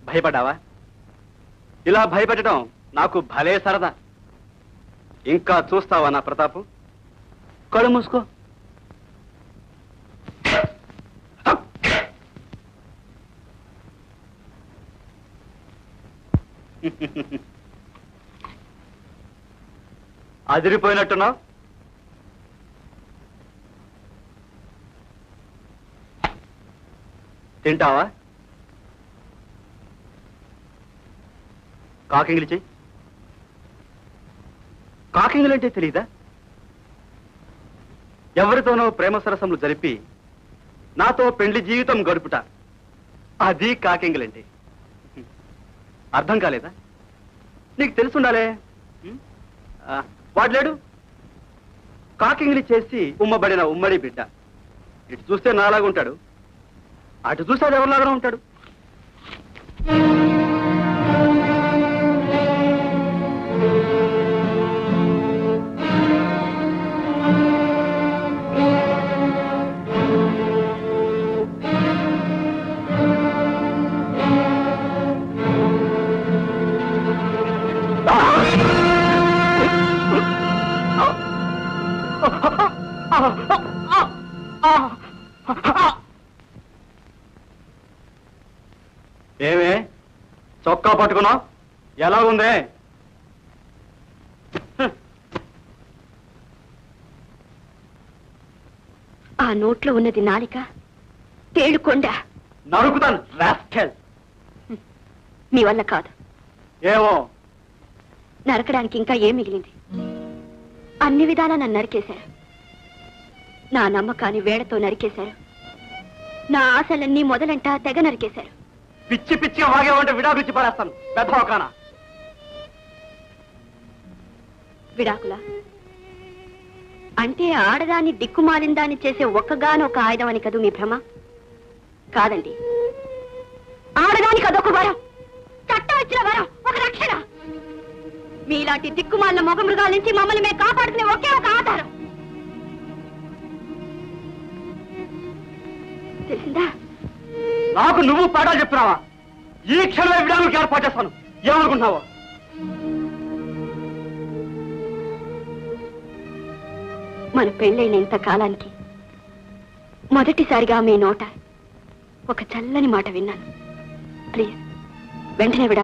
భయపడ్డావా? ఇలా భయపెట్టడం నాకు భలే సరదా. ఇంకా చూస్తావా నా ప్రతాపం? కళ్ళు మూసుకో. అదిరిపోయినట్టున్నావు. తింటావా? కాకింగ్లు చెయ్యి. కాకింగ్లు అంటే తెలీదా? ఎవరితోనో ప్రేమ సరసములు జరిపి నాతో పెండ్లి జీవితం గడుపుట, అది కాకింగ్లంటే. అర్థం కాలేదా? నీకు తెలుసుండాలే. వాడు లేడు, కాకింగ్లు చేసి ఉమ్మబడిన ఉమ్మడి బిడ్డ. ఇటు చూస్తే నాలాగా ఉంటాడు, అటు చూస్తే అది ఎవరిలాగా ఉంటాడు. ఏమే చొక్కా పట్టుకున్నావు? ఎలా ఉంది? ఆ నోట్లో ఉన్నది నాలిక, తేలుకొండ. నరుకుతాను రాస్కెల్. మీ వల్ల కాదు. ఏమో నరకడానికి ఇంకా ఏం మిగిలింది? అన్ని విధాలా నన్ను నరికేశారు. నా నమ్మకాన్ని వేళతో నరికేశారు. నా ఆశలన్నీ మొదలంట తెగ నరికేశారు. పిచ్చి పిచ్చిగా వాగేవంటే విడాకులిచ్చి పడేస్తాను. పెద్ద ఒకానా విడాకులా? అంటే ఆడదాన్ని దిక్కుమాలిందాన్ని చేసే ఒక్కగానొక ఆయుధం అని కదూ మీ భ్రమ? కాదండి, ఆడదానికి అదొక వరం, చట్టం ఇచ్చిన వరం, ఒక రక్షణ. మీలాంటి దిక్కుమాలిన మొగ మృగాల నుంచి మమ్మల్ని మేము కాపాడుకునే ఒకే ఒక ఆధారం. తెలిసిందా? నాకు నువ్వు పాఠాలు చెప్తున్నావా? ఈ క్షణమే విడాకులకి ఏర్పాటు చేస్తాను. ఏమనుకుంటున్నావా? మన పెళ్ళైన ఇంత కాలానికి మొదటిసారిగా మీ నోట ఒక చల్లని మాట విన్నాను. ప్లీజ్ వెంటనే విడా